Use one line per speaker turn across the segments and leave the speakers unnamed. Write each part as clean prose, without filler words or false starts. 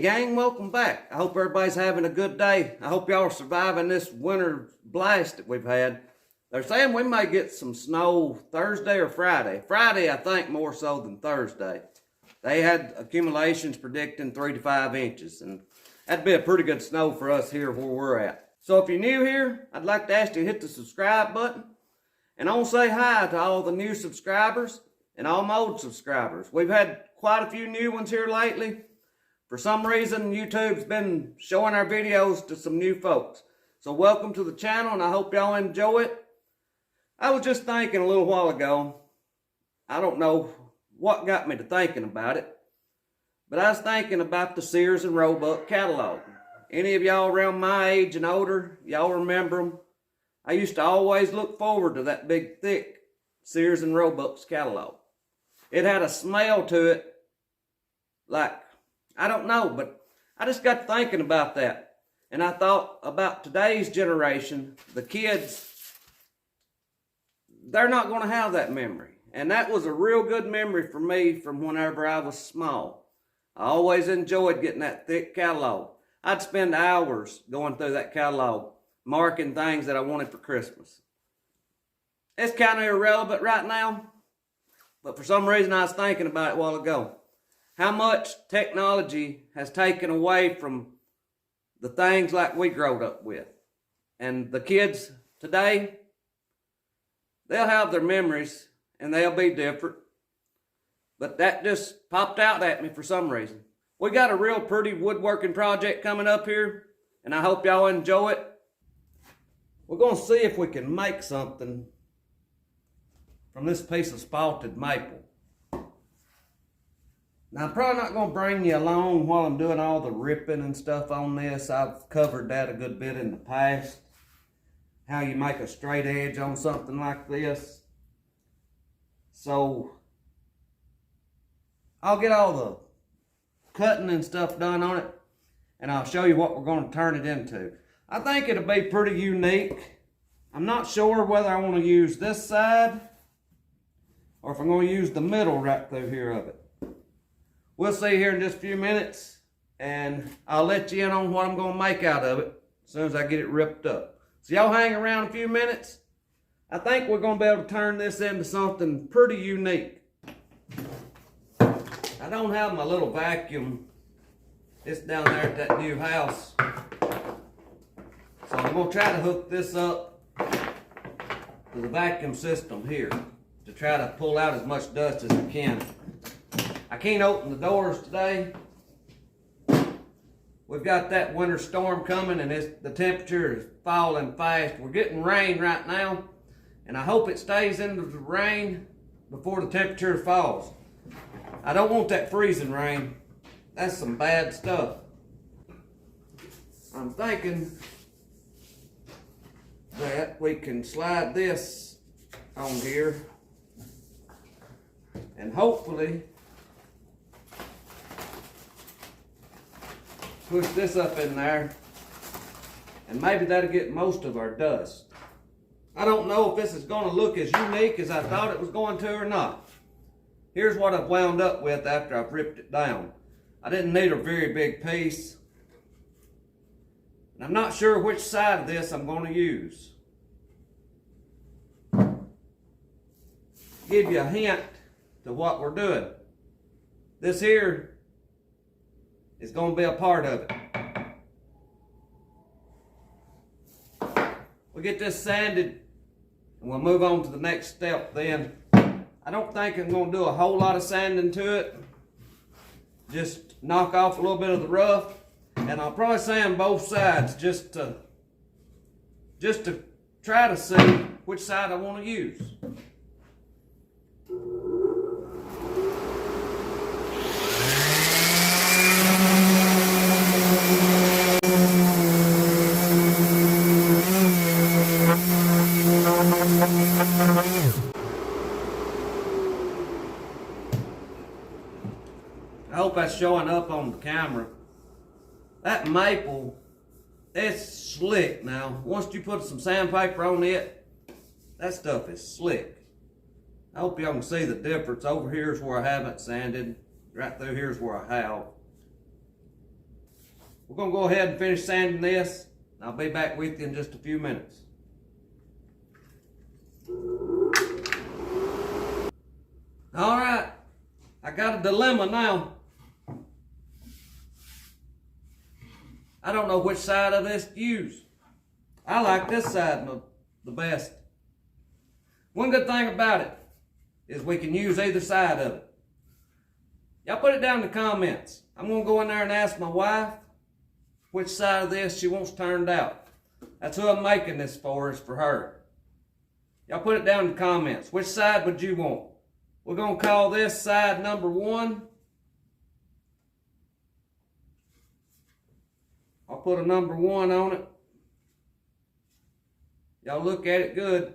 gang, welcome back. I hope everybody's having a good day. I hope y'all are surviving this winter blast that we've had. They're saying we may get some snow Thursday or Friday. Friday, I think, more so than Thursday. They had accumulations predicting 3 to 5 inches, and that'd be a pretty good snow for us here where we're at. So if you're new here, I'd like to ask you to hit the subscribe button. And I want to say hi to all the new subscribers and all my old subscribers. We've had quite a few new ones here lately. For some reason, YouTube's been showing our videos to some new folks. So welcome to the channel, and I hope y'all enjoy it. I was just thinking a little while ago, I don't know what got me to thinking about it, but I was thinking about the Sears and Roebuck catalog. Any of y'all around my age and older, y'all remember them? I used to always look forward to that big, thick Sears and Roebuck's catalog. It had a smell to it, like, I don't know, but I just got thinking about that. And I thought about today's generation, the kids, they're not going to have that memory. And that was a real good memory for me from whenever I was small. I always enjoyed getting that thick catalog. I'd spend hours going through that catalog, marking things that I wanted for Christmas. It's kind of irrelevant right now, but for some reason I was thinking about it a while ago. How much technology has taken away from the things like we growed up with. And the kids today, they'll have their memories and they'll be different. But that just popped out at me for some reason. We got a real pretty woodworking project coming up here, and I hope y'all enjoy it. We're going to see if we can make something from this piece of spalted maple. Now, I'm probably not going to bring you along while I'm doing all the ripping and stuff on this. I've covered that a good bit in the past. How you make a straight edge on something like this. So, I'll get all the cutting and stuff done on it, and I'll show you what we're going to turn it into. I think it'll be pretty unique. I'm not sure whether I want to use this side or if I'm going to use the middle right through here of it. We'll see here in just a few minutes, and I'll let you in on what I'm going to make out of it as soon as I get it ripped up. So y'all hang around a few minutes. I think we're going to be able to turn this into something pretty unique. I don't have my little vacuum. It's down there at that new house. So I'm going to try to hook this up to the vacuum system here to try to pull out as much dust as I can. I can't open the doors today. We've got that winter storm coming, and the temperature is falling fast. We're getting rain right now, and I hope it stays into the rain before the temperature falls. I don't want that freezing rain. That's some bad stuff. I'm thinking that we can slide this on here, and hopefully push this up in there, and maybe that'll get most of our dust. I don't know if this is going to look as unique as I thought it was going to or not. Here's what I've wound up with after I've ripped it down. I didn't need a very big piece, and I'm not sure which side of this I'm going to use. Give you a hint to what we're doing. This here is going to be a part of it. We'll get this sanded and we'll move on to the next step then. I don't think I'm going to do a whole lot of sanding to it. Just knock off a little bit of the rough, and I'll probably sand both sides just to try to see which side I want to use. I hope that's showing up on the camera. That maple, it's slick now. Once you put some sandpaper on it, that stuff is slick. I hope y'all can see the difference. Over here is where I haven't sanded. Right through here is where I have. We're gonna go ahead and finish sanding this. I'll be back with you in just a few minutes. All right, I got a dilemma now. I don't know which side of this to use. I like this side the best. One good thing about it is we can use either side of it. Y'all put it down in the comments. I'm gonna go in there and ask my wife which side of this she wants turned out. That's who I'm making this for, is for her. Y'all put it down in the comments. Which side would you want? We're gonna call this side number 1. I'll put a number 1 on it. Y'all look at it good.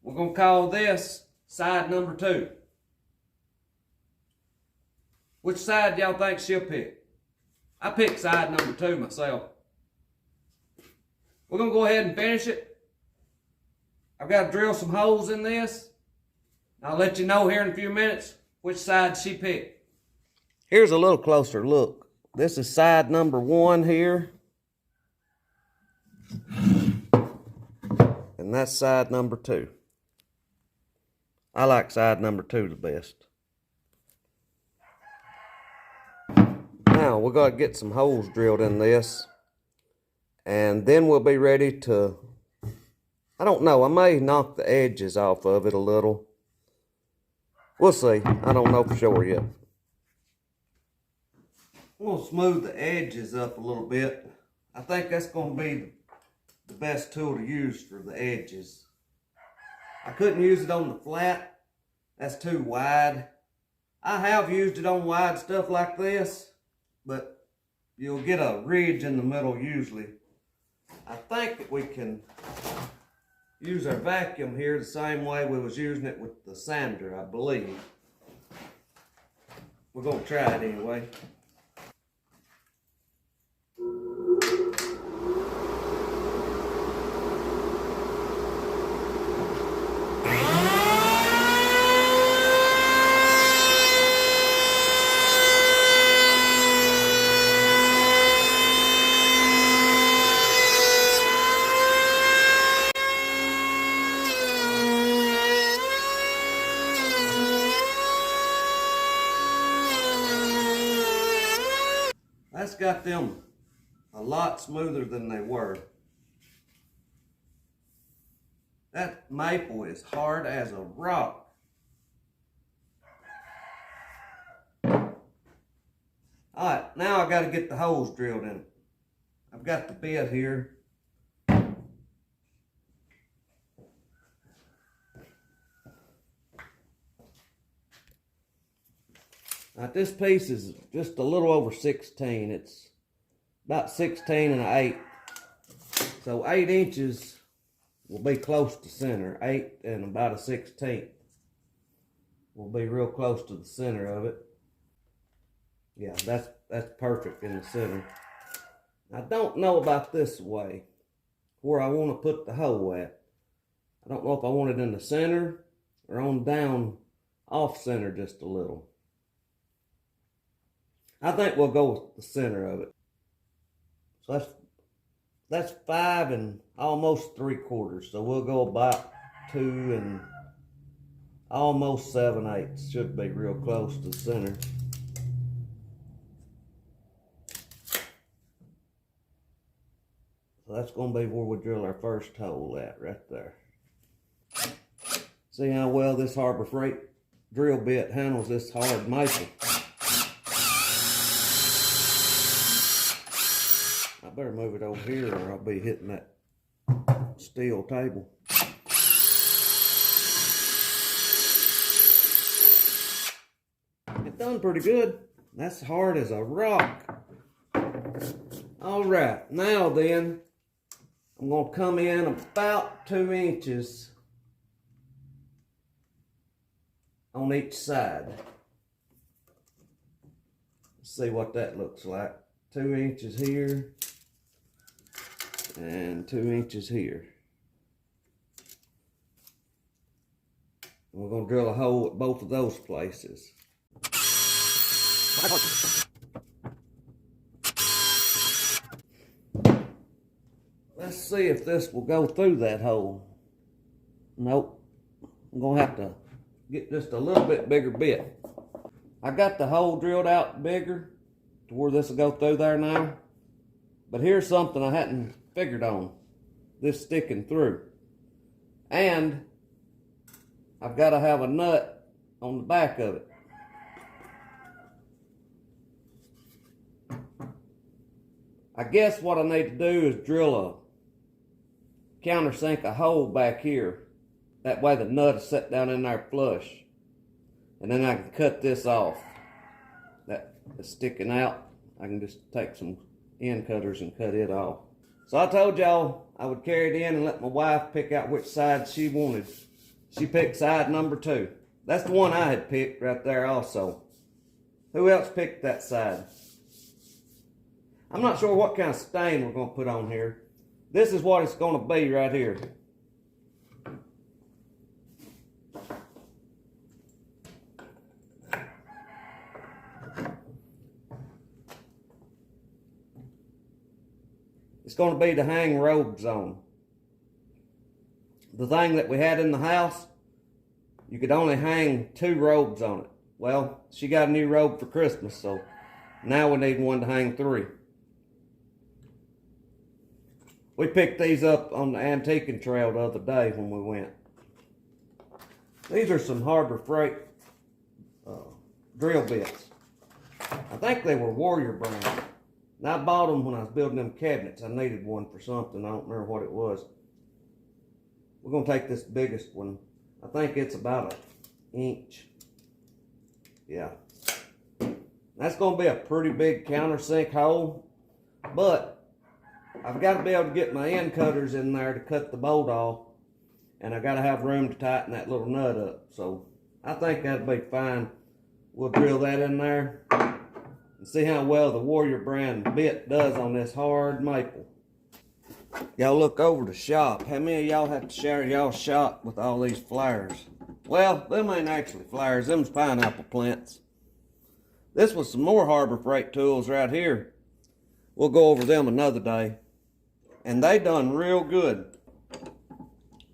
We're gonna call this side number 2. Which side y'all think she'll pick? I picked side number 2 myself. We're gonna go ahead and finish it. I've got to drill some holes in this. I'll let you know here in a few minutes which side she picked. Here's a little closer look. This is side number 1 here. And that's side number 2. I like side number 2 the best. Now we're going to get some holes drilled in this. And then we'll be ready to, I don't know, I may knock the edges off of it a little. We'll see. I don't know for sure yet. I'm going to smooth the edges up a little bit. I think that's going to be the best tool to use for the edges. I couldn't use it on the flat. That's too wide. I have used it on wide stuff like this, but you'll get a ridge in the middle usually. I think that we can use our vacuum here the same way we was using it with the sander, I believe. We're going to try it anyway. That's got them a lot smoother than they were. That maple is hard as a rock. Alright, now I got to get the holes drilled in it. I've got the bit here. Now this piece is just a little over 16. It's about 16 and an 1/8. So 8 inches will be close to center. 8 and about a 16th will be real close to the center of it. Yeah, that's perfect in the center. I don't know about this way, where I want to put the hole at. I don't know if I want it in the center or on down off center just a little. I think we'll go with the center of it. So that's 5 and almost 3/4. So we'll go about 2 and almost 7/8. Should be real close to the center. So that's going to be where we drill our first hole at, right there. See how well this Harbor Freight drill bit handles this hard maple. I better move it over here or I'll be hitting that steel table. It's done pretty good. That's hard as a rock. All right, now then, I'm going to come in about 2 inches on each side. Let's see what that looks like. 2 inches here and 2 inches here. We're going to drill a hole at both of those places. see if this will go through that hole. Nope. I'm gonna have to get just a little bit bigger bit. I got the hole drilled out bigger to where this will go through there now. But here's something I hadn't figured on. This sticking through. And I've got to have a nut on the back of it. I guess what I need to do is drill a countersink a hole back here. That way the nut is set down in there flush. And then I can cut this off. That is sticking out. I can just take some end cutters and cut it off. So I told y'all I would carry it in and let my wife pick out which side she wanted. She picked side number 2. That's the one I had picked right there also. Who else picked that side? I'm not sure what kind of stain we're going to put on here. This is what it's going to be right here. It's going to be to hang robes on. The thing that we had in the house, you could only hang 2 robes on it. Well, she got a new robe for Christmas, so now we need one to hang 3. We picked these up on the antiquing trail the other day when we went. These are some Harbor Freight drill bits. I think they were Warrior brand. And I bought them when I was building them cabinets. I needed one for something. I don't remember what it was. We're going to take this biggest one. I think it's about 1 inch. Yeah. That's going to be a pretty big countersink hole. But I've got to be able to get my end cutters in there to cut the bolt off. And I've got to have room to tighten that little nut up. So I think that'll be fine. We'll drill that in there and see how well the Warrior brand bit does on this hard maple. Y'all look over the shop. How many of y'all have to share y'all shop with all these flowers? Well, them ain't actually flowers. Them's pineapple plants. This was some more Harbor Freight tools right here. We'll go over them another day. And they done real good.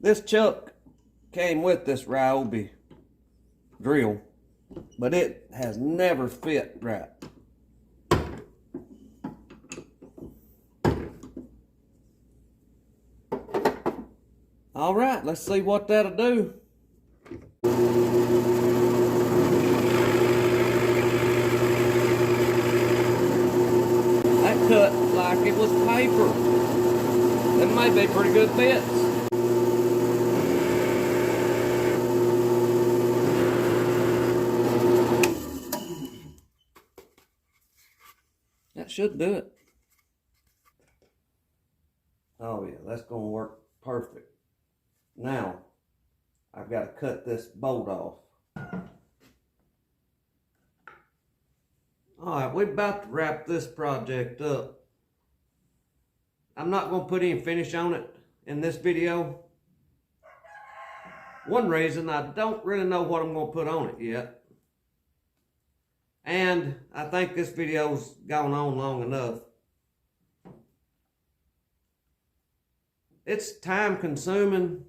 This chuck came with this Ryobi drill, but it has never fit right. All right, let's see what that'll do. That cut like it was paper. That might be pretty good bits. That should do it. Oh yeah, that's gonna work perfect. Now, I've got to cut this bolt off. Alright, we're about to wrap this project up. I'm not going to put any finish on it in this video. One reason, I don't really know what I'm going to put on it yet. And I think this video's gone on long enough. It's time consuming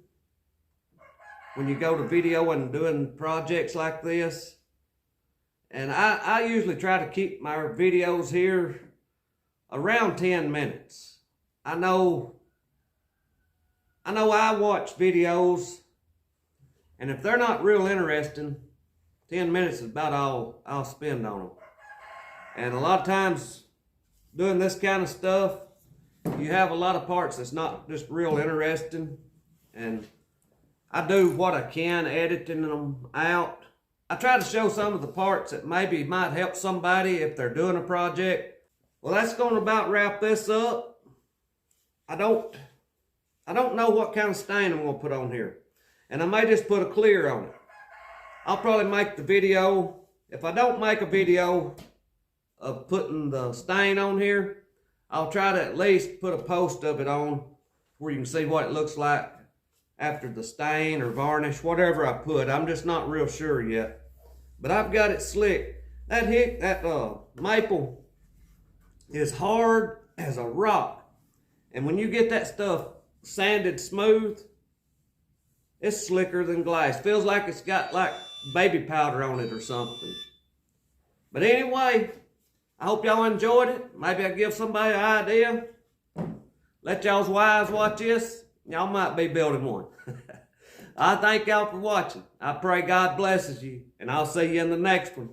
when you go to video and doing projects like this. And I usually try to keep my videos here around 10 minutes. I know I watch videos, and if they're not real interesting, 10 minutes is about all I'll spend on them. And a lot of times doing this kind of stuff, you have a lot of parts that's not just real interesting. And I do what I can editing them out. I try to show some of the parts that maybe might help somebody if they're doing a project. Well, that's going to about wrap this up. I don't know what kind of stain I'm going to put on here. And I may just put a clear on it. I'll probably make the video. If I don't make a video of putting the stain on here, I'll try to at least put a post of it on where you can see what it looks like after the stain or varnish, whatever I put. I'm just not real sure yet. But I've got it slick. That maple is hard as a rock. And when you get that stuff sanded smooth. It's slicker than glass. Feels like it's got like baby powder on it or something. But anyway, I hope y'all enjoyed it. Maybe I give somebody an idea. Let y'all's wives watch this. Y'all might be building one. I thank y'all for watching. I pray God blesses you, and I'll see you in the next one.